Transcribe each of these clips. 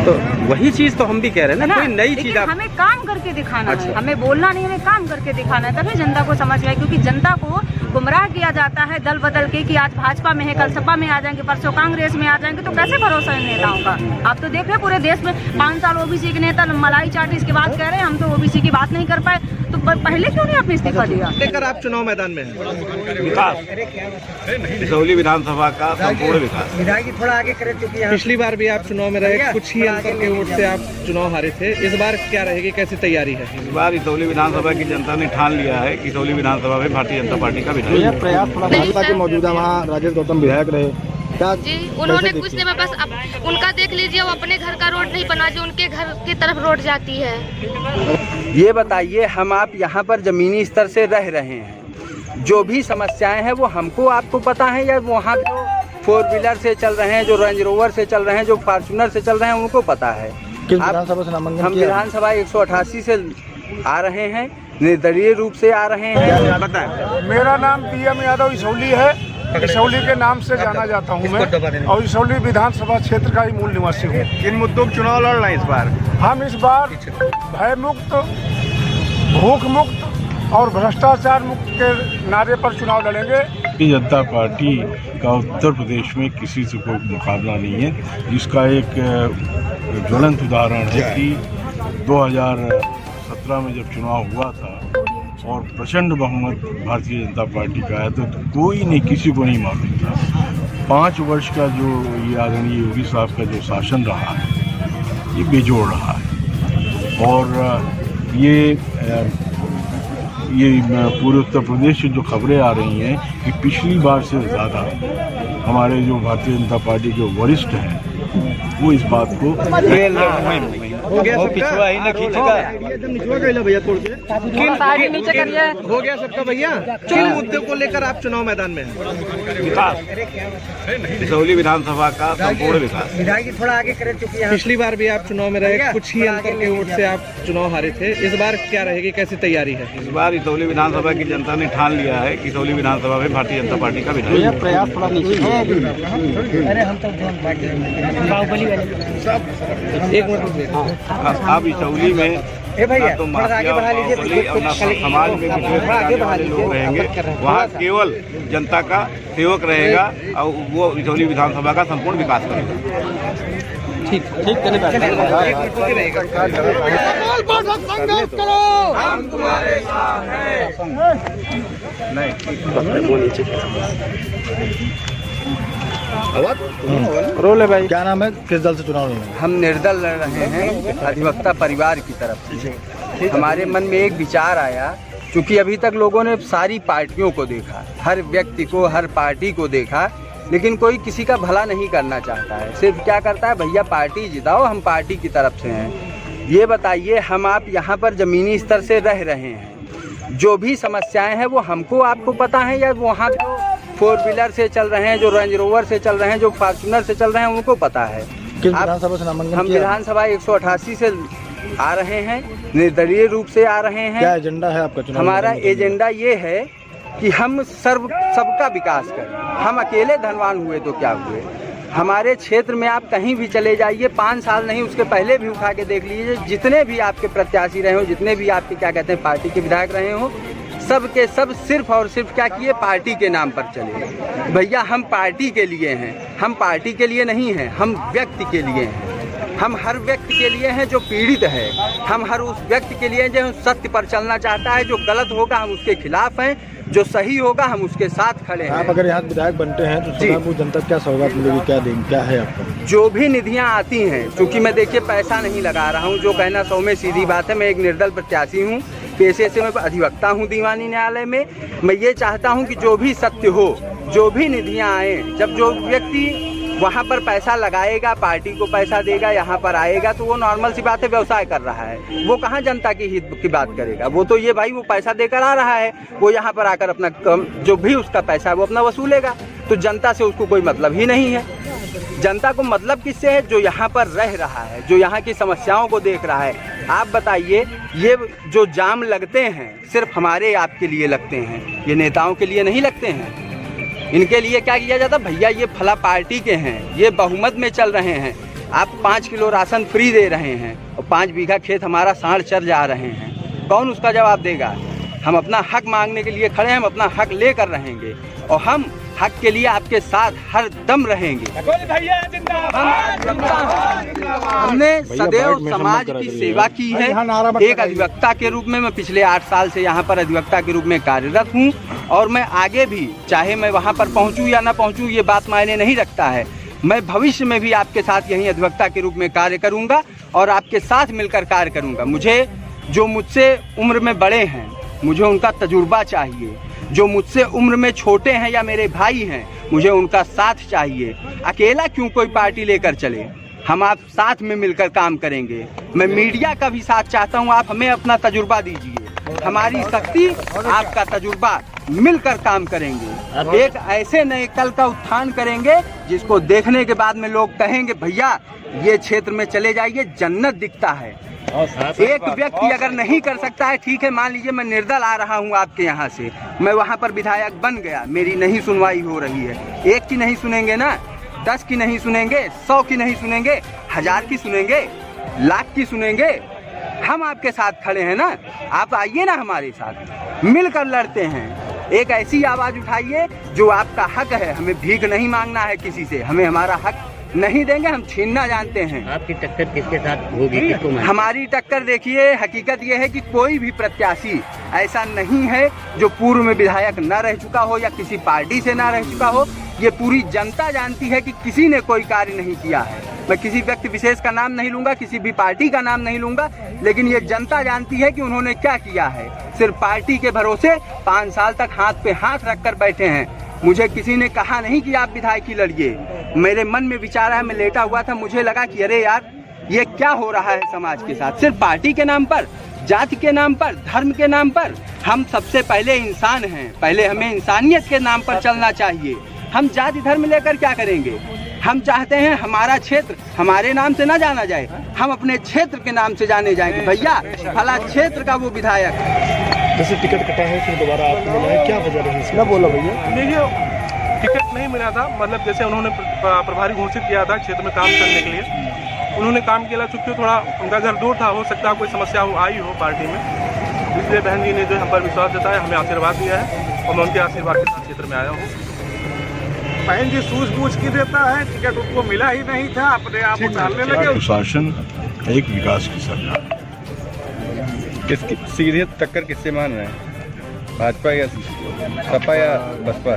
तो वही चीज तो हम भी कह रहे हैं ना, कोई नई चीज आप हमें काम करके दिखाना है, हमें बोलना नहीं, हमें काम करके दिखाना है, तभी जनता को समझ में, क्योंकि जनता को गुमराह किया जाता है दल बदल के कि आज भाजपा में है, कल सपा में आ जाएंगे, परसों कांग्रेस में आ जाएंगे, तो कैसे भरोसा है नेताओं का। आप तो देख रहे पूरे देश में 5 साल ओबीसी के नेता मलाई चाटी इसके बाद कह रहे हैं हम तो ओबीसी की बात नहीं कर पाए, तो पहले क्यों नहीं आपने इस्तीफा दिया। लेकर आप चुनाव मैदान में हैं। विकास सिसौली विधानसभा का संपूर्ण विकास। थोड़ा आगे करे चुकी है। पिछली बार भी आप चुनाव में रहे, कुछ ही अंतर के वोट से आप चुनाव हारे थे, इस बार क्या रहेगी, कैसी तैयारी है। इस बार सिसौली विधानसभा की जनता ने ठान लिया है कि सिसौली विधानसभा में भारतीय जनता पार्टी का विधायक प्रयास थोड़ा भाजपा के मौजूदा वहाँ राजेश गौतम विधायक रहे जी, उन्होंने कुछ नहीं, बस अब उनका देख लीजिए, वो अपने घर का रोड नहीं बना, जो उनके घर की तरफ रोड जाती है। ये बताइए, हम आप यहाँ पर जमीनी स्तर से रह रहे हैं, जो भी समस्याएं हैं वो हमको आपको पता है, या वहाँ जो 4 व्हीलर से चल रहे हैं, जो रेंज रोवर से चल रहे हैं, जो फॉर्च्यूनर से चल रहे हैं, उनको पता है। हम विधानसभा 188 से आ रहे हैं, निर्दलीय रूप से आ रहे हैं। मेरा नाम PM यादव सिसौली है, सिसौली के नाम से जाना जाता हूँ मैं, और सिसौली विधानसभा क्षेत्र का ही मूल निवासी हूँ। किन मुद्दों पर चुनाव लड़ रहे हैं इस बार? हम इस बार भय मुक्त, भूख मुक्त और भ्रष्टाचार मुक्त के नारे पर चुनाव लड़ेंगे। भारतीय जनता पार्टी का उत्तर प्रदेश में किसी से कोई मुकाबला नहीं है, जिसका एक ज्वलंत उदाहरण है कि 2017 में जब चुनाव हुआ था और प्रचंड बहुमत भारतीय जनता पार्टी का है, तो कोई नहीं, किसी को नहीं मालूम था। 5 वर्ष का जो ये आदरणीय योगी साहब का जो शासन रहा है, ये बेजोड़ रहा है, और ये पूरे उत्तर प्रदेश से जो खबरें आ रही हैं कि पिछली बार से ज़्यादा हमारे जो भारतीय जनता पार्टी के वरिष्ठ हैं वो इस बात को हो गया सबका ही ना खींचेगा भैया, तोड़ के हो गया सबका भैया। किन मुद्दों को लेकर आप चुनाव मैदान में हैं। विकास सिसौली विधानसभा का संपूर्ण विकास। थोड़ा आगे करे चुकी है। पिछली बार भी आप चुनाव में रहे, कुछ ही अंतर के वोट से आप चुनाव हारे थे, इस बार क्या रहेगी, कैसी तैयारी है। इस बार सिसौली विधानसभा की जनता ने ठान लिया है कि सिसौली विधानसभा में भारतीय जनता पार्टी का विधायक। प्रयास थोड़ा एक मिनट अब सिसौली में तो माफिया और न समाज में लोग रहेंगे, वहाँ केवल जनता का सेवक रहेगा और वो सिसौली विधानसभा का संपूर्ण विकास करेगा। ठीक धन्यवाद। रोल है भाई, क्या नाम है, किस दल से चुनाव लड़ रहे हैं। हम निर्दल लड़ रहे हैं अधिवक्ता परिवार की तरफ से। हमारे मन में एक विचार आया, क्योंकि अभी तक लोगों ने सारी पार्टियों को देखा, हर व्यक्ति को, हर पार्टी को देखा, लेकिन कोई किसी का भला नहीं करना चाहता है, सिर्फ क्या करता है, भैया पार्टी जिताओ, हम पार्टी की तरफ से हैं। ये बताइए, हम आप यहाँ पर ज़मीनी स्तर से रह रहे हैं, जो भी समस्याएं हैं वो हमको आपको पता है, या वहाँ जो 4 व्हीलर से चल रहे हैं, जो रेंज रोवर से चल रहे हैं, जो फॉर्च्यूनर से चल रहे हैं, उनको पता है। हम विधानसभा 188 से आ रहे हैं, निर्दलीय रूप से आ रहे हैं। क्या एजेंडा है आपका चुनाव? हमारा एजेंडा ये है कि हम सबका विकास करें। हम अकेले धनवान हुए तो क्या हुए, हमारे क्षेत्र में आप कहीं भी चले जाइए, 5 साल नहीं उसके पहले भी उठा के देख लीजिए, जितने भी आपके प्रत्याशी रहे हो, जितने भी आपके क्या कहते हैं पार्टी के विधायक रहे हो, सब के सब सिर्फ और सिर्फ क्या किए, पार्टी के नाम पर चले। भैया हम पार्टी के लिए हैं, हम पार्टी के लिए नहीं हैं, हम व्यक्ति के लिए हैं। हम हर व्यक्ति के लिए हैं जो पीड़ित है, हम हर उस व्यक्ति के लिए जो सत्य पर चलना चाहता है, जो गलत होगा हम उसके खिलाफ हैं, जो सही होगा हम उसके साथ खड़े हैं। आप अगर यहाँ विधायक बनते हैं तो सोनापुर जनता क्या सौगात मिलेगी, क्या देंगे, क्या है आपका? जो भी निधियाँ आती हैं, क्योंकि मैं देखिए पैसा नहीं लगा रहा हूँ, जो कहना 100 में सीधी बात है, मैं एक निर्दल प्रत्याशी हूँ, पेशे से मैं अधिवक्ता हूँ दीवानी न्यायालय में। मैं ये चाहता हूँ कि जो भी सत्य हो, जो भी निधियाँ आए, जब जो व्यक्ति वहाँ पर पैसा लगाएगा, पार्टी को पैसा देगा, यहाँ पर आएगा, तो वो नॉर्मल सी बात है, व्यवसाय कर रहा है, वो कहाँ जनता की हित की बात करेगा। वो तो ये भाई वो पैसा देकर आ रहा है, वो यहाँ पर आकर अपना जो भी उसका पैसा है वो अपना वसूलेगा, तो जनता से उसको कोई मतलब ही नहीं है। जनता को मतलब किससे है, जो यहाँ पर रह रहा है, जो यहाँ की समस्याओं को देख रहा है। आप बताइए, ये जो जाम लगते हैं सिर्फ हमारे आपके लिए लगते हैं, ये नेताओं के लिए नहीं लगते हैं। इनके लिए क्या किया जाता, भैया ये फला पार्टी के हैं, ये बहुमत में चल रहे हैं, आप 5 किलो राशन फ्री दे रहे हैं और 5 बीघा खेत हमारा सांड चर जा रहे हैं, कौन उसका जवाब देगा? हम अपना हक मांगने के लिए खड़े हैं, हम अपना हक लेकर रहेंगे और हम हक के लिए आपके साथ हर दम रहेंगे। हमने सदैव समाज की सेवा की है। एक अधिवक्ता के रूप में मैं पिछले 8 साल से यहाँ पर अधिवक्ता के रूप में कार्यरत हूँ और मैं आगे भी, चाहे मैं वहाँ पर पहुँचूँ या ना पहुँचूँ, ये बात मायने नहीं रखता है। मैं भविष्य में भी आपके साथ यहीं अधिवक्ता के रूप में कार्य करूँगा और आपके साथ मिलकर कार्य करूँगा। मुझे जो मुझसे उम्र में बड़े हैं, मुझे उनका तजुर्बा चाहिए। जो मुझसे उम्र में छोटे हैं या मेरे भाई हैं, मुझे उनका साथ चाहिए। अकेला क्यों कोई पार्टी लेकर चले, हम आप साथ में मिलकर काम करेंगे। मैं मीडिया का भी साथ चाहता हूं, आप हमें अपना तजुर्बा दीजिए, हमारी शक्ति आपका तजुर्बा, मिलकर काम करेंगे। एक ऐसे नए कल का उत्थान करेंगे जिसको देखने के बाद में लोग कहेंगे भैया ये क्षेत्र में चले जाइए, जन्नत दिखता है। एक व्यक्ति अगर नहीं कर सकता है, ठीक है, मान लीजिए मैं निर्दल आ रहा हूं आपके यहाँ से, मैं वहां पर विधायक बन गया, मेरी नहीं सुनवाई हो रही है, 1 की नहीं सुनेंगे ना, 10 की नहीं सुनेंगे, 100 की नहीं सुनेंगे, 1000 की सुनेंगे, लाख की सुनेंगे। हम आपके साथ खड़े हैं ना, आप आइए ना हमारे साथ, मिलकर लड़ते हैं। एक ऐसी आवाज उठाइए जो आपका हक है। हमें भीख नहीं मांगना है किसी से, हमें हमारा हक नहीं देंगे, हम छीनना जानते हैं। आपकी टक्कर किसके साथ होगी, किसको? हमारी टक्कर देखिए, हकीकत ये है कि कोई भी प्रत्याशी ऐसा नहीं है जो पूर्व में विधायक न रह चुका हो या किसी पार्टी से न रह चुका हो। ये पूरी जनता जानती है कि किसी ने कोई कार्य नहीं किया है। मैं किसी व्यक्ति विशेष का नाम नहीं लूंगा, किसी भी पार्टी का नाम नहीं लूंगा, लेकिन ये जनता जानती है कि उन्होंने क्या किया है। सिर्फ पार्टी के भरोसे 5 साल तक हाथ पे हाथ रखकर बैठे हैं। मुझे किसी ने कहा नहीं कि आप विधायकी लड़िए। मेरे मन में विचार है, मैं लेटा हुआ था, मुझे लगा कि अरे यार ये क्या हो रहा है समाज के साथ। सिर्फ पार्टी के नाम पर, जाति के नाम पर, धर्म के नाम पर। हम सबसे पहले इंसान हैं, पहले हमें इंसानियत के नाम पर चलना चाहिए। हम जाति धर्म लेकर क्या करेंगे? हम चाहते हैं हमारा क्षेत्र हमारे नाम से ना जाना जाए, हम अपने क्षेत्र के नाम से जाने जाएंगे। भैया फला क्षेत्र का वो विधायक, जैसे टिकट कटा है फिर दोबारा आपको मिला है, क्या वजह रही इसकी? बोला भैया देखिए, टिकट नहीं मिला था, मतलब जैसे उन्होंने प्रभारी घोषित किया था क्षेत्र में काम करने के लिए, उन्होंने काम किया, चूँकि थोड़ा उनका घर दूर था, हो सकता है कोई समस्या आई हो पार्टी में, इसलिए बहन जी ने जो हम पर विश्वास जताया, हमें आशीर्वाद दिया है और मैं उनके आशीर्वाद के साथ क्षेत्र में आया हूँ। बहन जी सूझबूझ की देता है, टिकट उनको मिला ही नहीं था, अपने आप उछालने लगे। प्रशासन एक विकास की सरकार, किसकी सीधे टक्कर किससे मान रहे हैं, भाजपा या सपा या बसपा?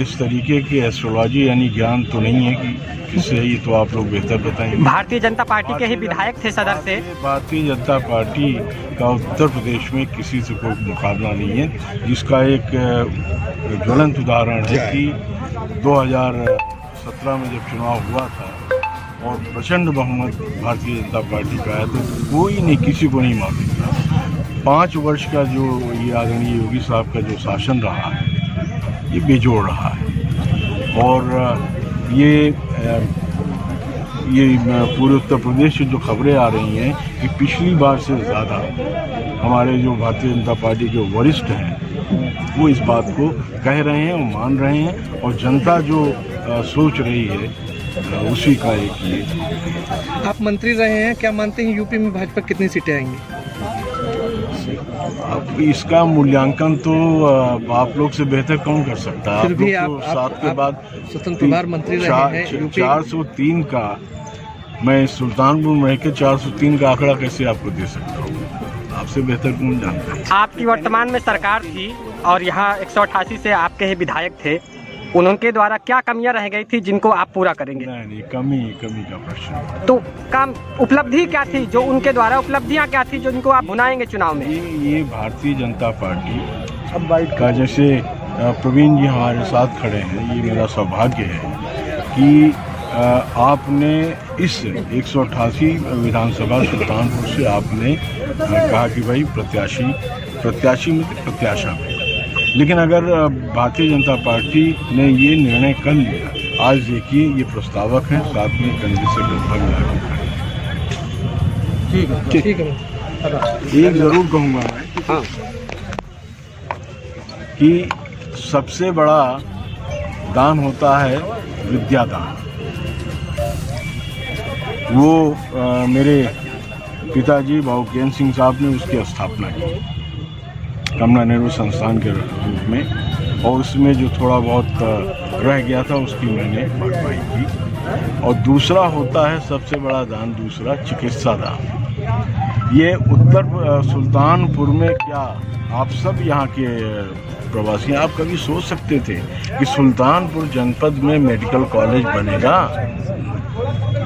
इस तरीके की एस्ट्रोलॉजी यानी ज्ञान तो नहीं है कि किससे है, ये तो आप लोग बेहतर बताएंगे। भारतीय जनता पार्टी के ही विधायक थे सदर से। भारतीय जनता पार्टी का उत्तर प्रदेश में किसी से कोई मुकाबला नहीं है, जिसका एक ज्वलंत उदाहरण है कि 2017 में जब चुनाव हुआ था और प्रचंड बहुमत भारतीय जनता पार्टी का है, तो कोई नहीं, किसी को नहीं मालूम था। 5 वर्ष का जो ये आदरणीय योगी साहब का जो शासन रहा है, ये बेजोड़ रहा है। और ये पूरे उत्तर प्रदेश से जो खबरें आ रही हैं कि पिछली बार से ज़्यादा हमारे जो भारतीय जनता पार्टी के वरिष्ठ हैं वो इस बात को कह रहे हैं और मान रहे हैं, और जनता जो सोच रही है उसी का एक ये। आप मंत्री रहे हैं, क्या मानते हैं यूपी में भाजपा कितनी सीटें आएंगी? अब इसका मूल्यांकन तो आप लोग से बेहतर कौन कर सकता है? फिर भी आप 7 के बाद स्वतंत्र प्रभार मंत्री रहे हैं यूपी। 403 का, मैं सुल्तानपुर में रह के 403 का आंकड़ा कैसे आपको दे सकता हूँ? आपसे बेहतर कौन जानता है? आपकी वर्तमान में सरकार थी और यहाँ 188 से आपके ही विधायक थे, उनके द्वारा क्या कमियां रह गई थी जिनको आप पूरा करेंगे? नहीं, कमी का प्रश्न। तो काम उपलब्धि क्या थी, जो उनके द्वारा उपलब्धियां क्या थी जो इनको आप भुनाएंगे चुनाव में? ये भारतीय जनता पार्टी का, जैसे प्रवीण जी हमारे साथ खड़े हैं, ये मेरा सौभाग्य है कि आपने इस 188 विधानसभा सुल्तानपुर से आपने कहा कि भाई प्रत्याशी में प्रत्याशा में, लेकिन अगर भारतीय जनता पार्टी ने ये निर्णय कर लिया, आज देखिए ये प्रस्तावक हैं, साथ में कांग्रेस से गठबंधन लागू करें। ठीक है। एक जरूर कहूँगा मैं कि सबसे बड़ा दान होता है विद्यादान, वो मेरे पिताजी भाऊकेन सिंह साहब ने उसकी स्थापना की कमला नेहरू संस्थान के रूप में, और उसमें जो थोड़ा बहुत रह गया था उसकी मैंने भरपाई की। और दूसरा होता है सबसे बड़ा दान, दूसरा चिकित्सा दान। ये उत्तर सुल्तानपुर में, क्या आप सब यहाँ के प्रवासी, आप कभी सोच सकते थे कि सुल्तानपुर जनपद में मेडिकल कॉलेज बनेगा?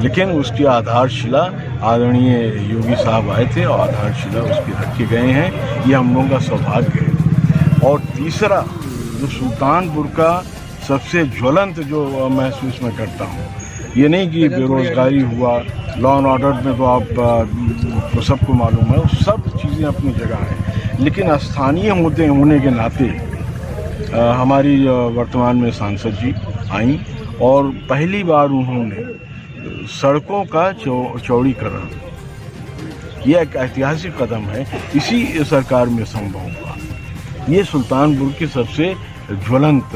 लेकिन उसकी आधारशिला आदरणीय योगी साहब आए थे और आधारशिला उसकी रखे गए हैं। ये हम लोगों का सौभाग्य है। और तीसरा जो सुल्तानपुर का सबसे ज्वलंत जो महसूस मैं करता हूँ, ये नहीं कि बेरोजगारी हुआ, लॉ एंड ऑर्डर में तो आप तो सबको मालूम है, सब चीज़ें अपनी जगह हैं, लेकिन स्थानीय मुद्दे होने के नाते हमारी वर्तमान में सांसद जी आई और पहली बार उन्होंने सड़कों का चौड़ीकरण, यह एक ऐतिहासिक कदम है, इसी सरकार में संभव हुआ। ये सुल्तानपुर की सबसे ज्वलंत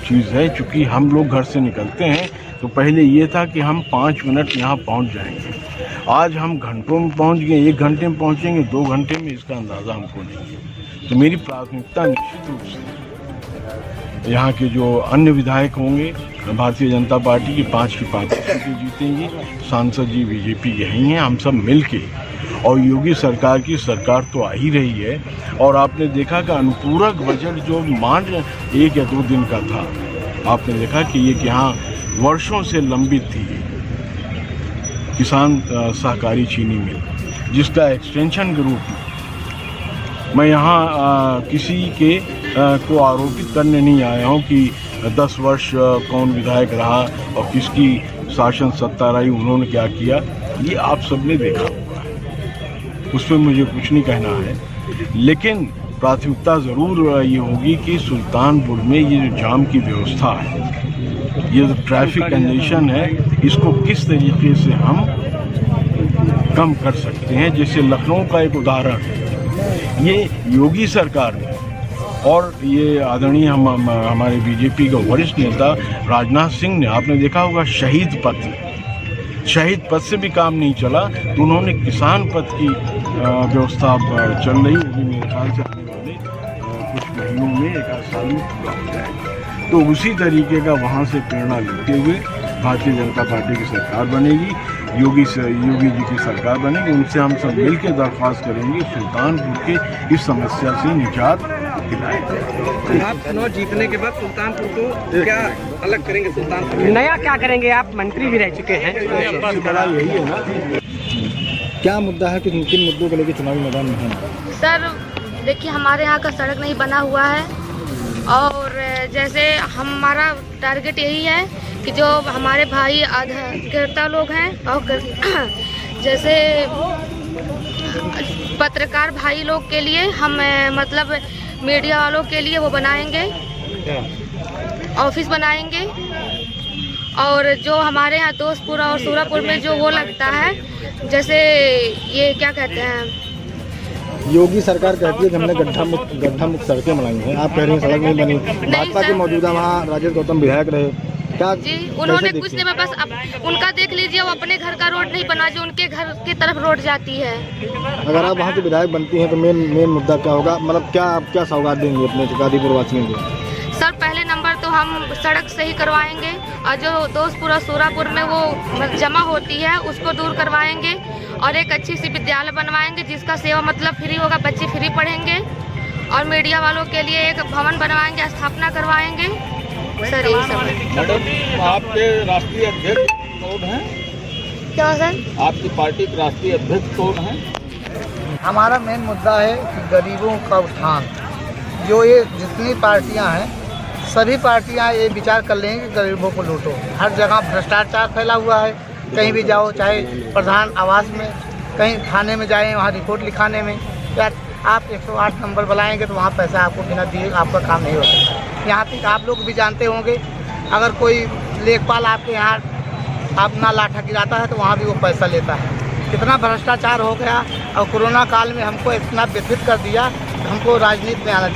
चीज़ है। चूँकि हम लोग घर से निकलते हैं तो पहले ये था कि हम 5 मिनट यहाँ पहुँच जाएंगे, आज हम घंटों में पहुँच गए, 1 घंटे में पहुँचेंगे, 2 घंटे में, इसका अंदाज़ा हमको नहीं है। तो मेरी प्राथमिकता निश्चित रूप से यहाँ के जो अन्य विधायक होंगे, भारतीय जनता पार्टी की 5 की 5 सीटें जीतेंगी, सांसद जी बीजेपी के ही हैं, हम सब मिलके, और योगी सरकार की सरकार तो आ ही रही है। और आपने देखा कि अनुपूरक बजट जो मात्र 1 या 2 दिन का था, आपने देखा कि ये यहाँ वर्षों से लंबित थी किसान सहकारी चीनी मिल, जिसका एक्सटेंशन के रूप में मैं यहाँ किसी के को आरोपित करने नहीं आया हूँ कि 10 वर्ष कौन विधायक रहा और किसकी शासन सत्ता रही, उन्होंने क्या किया, ये आप सबने देखा हुआ है, उस पर मुझे कुछ नहीं कहना है। लेकिन प्राथमिकता ज़रूर ये होगी कि सुल्तानपुर में ये जो जाम की व्यवस्था है, ये जो ट्रैफिक कंजेशन है, इसको किस तरीके से हम कम कर सकते हैं। जैसे लखनऊ का एक उदाहरण, ये योगी सरकार ने और ये आदरणीय हमारे बीजेपी के वरिष्ठ नेता राजनाथ सिंह ने, आपने देखा होगा शहीद पथ से भी काम नहीं चला, तो उन्होंने किसान पथ की व्यवस्था चल रही होगी, मेरे ख्याल से आने वाले कुछ महीनों में, 1 साल में पूरा हो जाएगा। तो उसी तरीके का वहाँ से प्रेरणा लेते हुए भारतीय जनता पार्टी की सरकार बनेगी, योगी जी की सरकार बनेगी। उनसे हम सब मिलकर दरख्वास्त करेंगे सुल्तानपुर के इस समस्या से निजात दिलाएं। आप चुनाव जीतने के बाद सुल्तानपुर को क्या अलग करेंगे? सुल्तानपुर नया क्या करेंगे? आप मंत्री भी रह चुके हैं। बड़ा यही है ना, क्या मुद्दा है कि किन मुद्दों को लेकर चुनावी मैदान में है? सर देखिए, हमारे यहाँ का सड़क नहीं बना हुआ है, और जैसे हमारा टारगेट यही है कि जो हमारे भाई अधिवक्ता लोग हैं और जैसे पत्रकार भाई लोग के लिए हम मतलब मीडिया वालों के लिए वो बनाएंगे, ऑफिस बनाएंगे। और जो हमारे यहाँ दोस्तपुर और सूरापुर में जो वो लगता है, जैसे ये क्या कहते हैं, योगी सरकार कहती है कि हमने गड्ढा मुक्त सड़कें बनाई हैं, आप कह रही हैं सड़क नहीं बनी। भाजपा के मौजूदा वहाँ राजेश गौतम विधायक रहे, क्या जी उन्होंने कुछ नहीं, बस अब उनका देख लीजिए, वो अपने घर का रोड नहीं बना, जो उनके घर की तरफ रोड जाती है। अगर आप वहाँ के विधायक बनती हैं तो मेन मुद्दा क्या होगा? मतलब क्या आप क्या सौगात देंगे अपने गाजीपुर वासियों को? सर पहले नंबर तो हम सड़क सही करवाएंगे, और जो दोस्तपुर और सूरापुर में वो जमा होती है उसको दूर करवाएंगे, और एक अच्छी सी विद्यालय बनवाएंगे जिसका सेवा मतलब फ्री होगा, बच्चे फ्री पढ़ेंगे। और मीडिया वालों के लिए एक भवन बनवाएंगे, स्थापना करवाएंगे। सर यही सब है। मैडम, आपके राष्ट्रीय अध्यक्ष कौन हैं? क्या सर? आपकी पार्टी के राष्ट्रीय अध्यक्ष कौन हैं? हमारा मेन मुद्दा है कि गरीबों का उत्थान। जो ये जितनी पार्टियां हैं, सभी पार्टियां ये विचार कर लेंगे कि गरीबों को लूटो। हर जगह भ्रष्टाचार फैला हुआ है, कहीं भी जाओ, चाहे प्रधान आवास में, कहीं थाने में जाएं, वहाँ रिपोर्ट लिखाने में, या आप 108 नंबर बुलाएंगे तो वहाँ पैसा आपको बिना दिए आपका काम नहीं हो सकता। यहाँ तक आप लोग भी जानते होंगे, अगर कोई लेखपाल आपके यहाँ अपना लाठा गिराता है तो वहाँ भी वो पैसा लेता है। कितना भ्रष्टाचार हो गया, और कोरोना काल में हमको इतना व्यथित कर दिया, हमको राजनीति में आना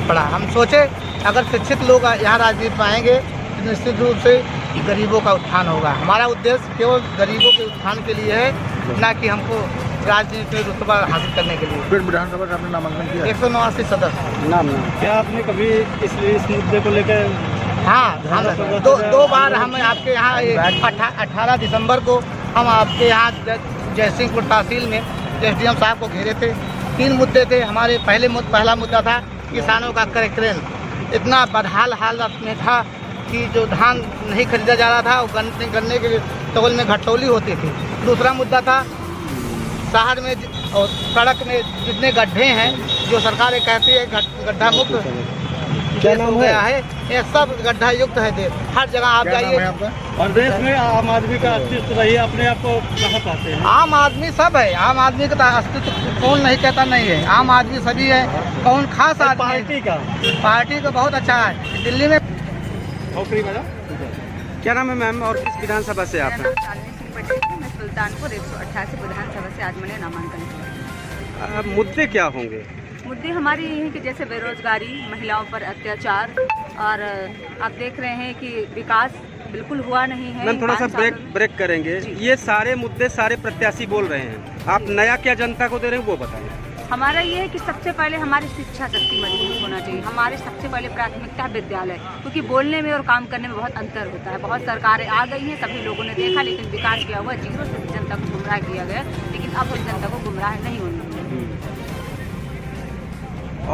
पड़ा। हम सोचे अगर शिक्षित लोग यहाँ राजनीति में आएंगे तो निश्चित रूप से गरीबों का उत्थान होगा। हमारा उद्देश्य केवल गरीबों के उत्थान के लिए है, ना कि हमको राजनीति में रुतबा हासिल करने के लिए। फिर विधानसभा का आपने नामांकन किया? 189 सदस्य। नाम क्या आपने कभी इस मुद्दे को लेकर? हाँ, हम दो बार हम आपके यहाँ 18 दिसंबर को हम आपके यहाँ जयसिंहपुर तहसील में SDM साहब को घेरे थे। 3 मुद्दे थे हमारे। पहला मुद्दा था किसानों का क्रय केंद्र इतना बदहाल हालत में था कि जो धान नहीं खरीदा जा रहा था, वो गन्ने के तौल में घटौली होती थी। दूसरा मुद्दा था शहर में और सड़क में जितने गड्ढे हैं, जो सरकार कहती है गड्ढा मुक्त क्या नाम गया है, ये सब गड्ढा युक्त है देश। हर जगह आप जाइए। और देश में आम आदमी का अस्तित्व रही, अपने आप को कहाँ पाते हैं? आम आदमी सब है। आम आदमी का अस्तित्व कौन नहीं कहता नहीं है। आम आदमी सभी है। कौन खास आदमी? पार्टी का बहुत अच्छा है। दिल्ली में क्या नाम है मैम और किस विधानसभा से आप हैं? मैं सुल्तानपुर 188 विधानसभा से आज मैंने नामांकन किया। मुद्दे क्या होंगे? मुद्दे हमारे ये हैं कि जैसे बेरोजगारी, महिलाओं पर अत्याचार, और आप देख रहे हैं कि विकास बिल्कुल हुआ नहीं है। मैम थोड़ा सा ब्रेक करेंगे। ये सारे मुद्दे सारे प्रत्याशी बोल रहे हैं, आप नया क्या जनता को दे रहे हैं वो बताएं। हमारा ये है कि सबसे पहले हमारी शिक्षा शक्ति मजबूत होना चाहिए। हमारी सबसे पहले प्राथमिकता विद्यालय, क्योंकि बोलने में और काम करने में बहुत अंतर होता है। बहुत सरकारें आ गई हैं, सभी लोगों ने देखा, लेकिन विकास किया हुआ 0 से जनता को गुमराह किया गया। लेकिन अब हम जनता को गुमराह नहीं होना चाहिए।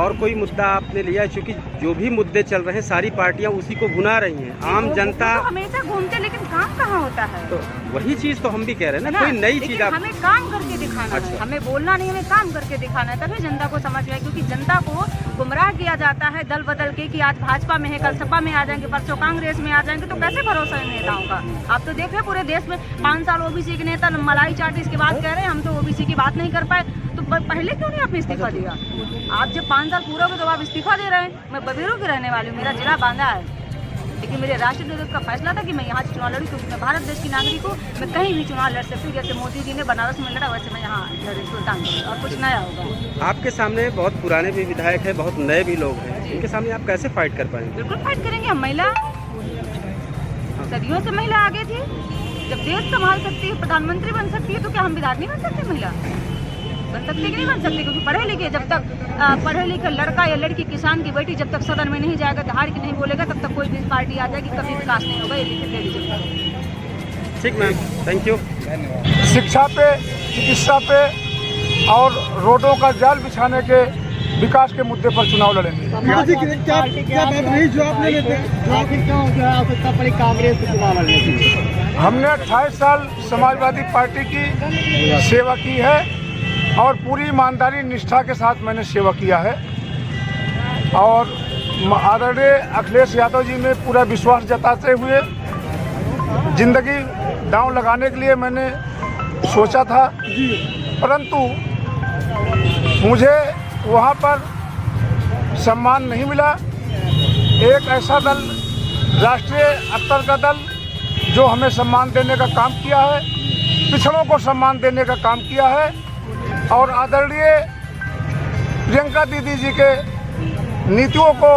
और कोई मुद्दा आपने लिया है? क्योंकि जो भी मुद्दे चल रहे हैं सारी पार्टियां उसी को भुना रही हैं। आम जनता तो हमेशा घूमते, लेकिन काम कहाँ होता है? तो वही चीज तो हम भी कह रहे हैं ना, कोई नई चीज आप हमें काम करके दिखाना है। हमें बोलना नहीं, हमें काम करके दिखाना है, तभी जनता को समझ में आए। क्योंकि जनता को गुमराह किया जाता है दल बदल के कि आज भाजपा में है, कल सपा में आ जाएंगे, परसों कांग्रेस में आ जाएंगे। तो कैसे भरोसा है नेताओं का? आप तो देख रहे पूरे देश में 5 साल OBC के नेता मलाई चाटी इसके बाद कह रहे हैं हम तो OBC की बात नहीं कर पाए। तो पहले क्यों नहीं आपने इस्तीफा दिया? आप जब 5 साल पूरा हो तो आप इस्तीफा दे रहे हैं। मैं बबीरू की रहने वाली हूँ, मेरा जिला बांदा है, लेकिन मेरे राष्ट्रीय नेतृत्व का फैसला था कि मैं यहाँ चुनाव लड़ी, क्योंकि मैं भारत देश की नागरिक हूँ। मैं कहीं भी चुनाव लड़ सकती हूँ। जैसे मोदी जी ने बनारस में लड़ा, वैसे मैं यहाँ लड़ी सुल्तानपुर, और कुछ नया होगा। आपके सामने बहुत पुराने भी विधायक हैं, बहुत नए भी लोग हैं, इनके सामने आप कैसे फाइट कर पाएंगे? बिल्कुल फाइट करेंगे। हम महिला, सदियों से महिला आगे थी। जब देश संभाल सकती है, प्रधानमंत्री बन सकती है, तो क्या हम विधायक नहीं बन सकते? महिला बन सकती है कि नहीं बन सकती? क्योंकि पढ़े लिखे, जब तक पढ़े लिखे लड़का या लड़की, किसान की बेटी जब तक सदन में नहीं जाएगा, दहाड़ की नहीं बोलेगा, तब तक कोई भी पार्टी आ जाएगी, कभी विकास नहीं होगा। ये लिख दीजिए। ठीक मैम, थैंक यू। शिक्षा पे, चिकित्सा पे और रोडों का जाल बिछाने के विकास के मुद्दे पर चुनाव लड़ेंगे। हमने 28 साल समाजवादी पार्टी की सेवा की है और पूरी ईमानदारी निष्ठा के साथ मैंने सेवा किया है। और आदरणीय अखिलेश यादव जी में पूरा विश्वास जताते हुए जिंदगी दांव लगाने के लिए मैंने सोचा था, परंतु मुझे वहाँ पर सम्मान नहीं मिला। एक ऐसा दल, राष्ट्रीय स्तर का दल, जो हमें सम्मान देने का काम किया है, पिछड़ों को सम्मान देने का काम किया है, और आदरणीय प्रियंका दीदी जी के नीतियों को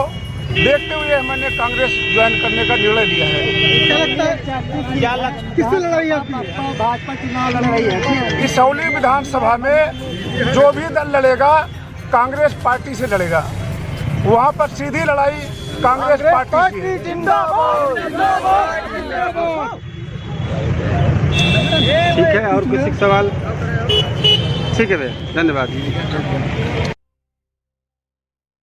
देखते हुए मैंने कांग्रेस ज्वाइन करने का निर्णय लिया है। क्या किससे लड़ाई आपकी? भाजपा चुनाव लड़ रही है। इसौली विधानसभा में जो भी दल लड़ेगा कांग्रेस पार्टी से लड़ेगा। वहाँ पर सीधी लड़ाई कांग्रेस पार्टी से। ठीक है, और कुछ सवाल? ठीक है भैया, धन्यवाद।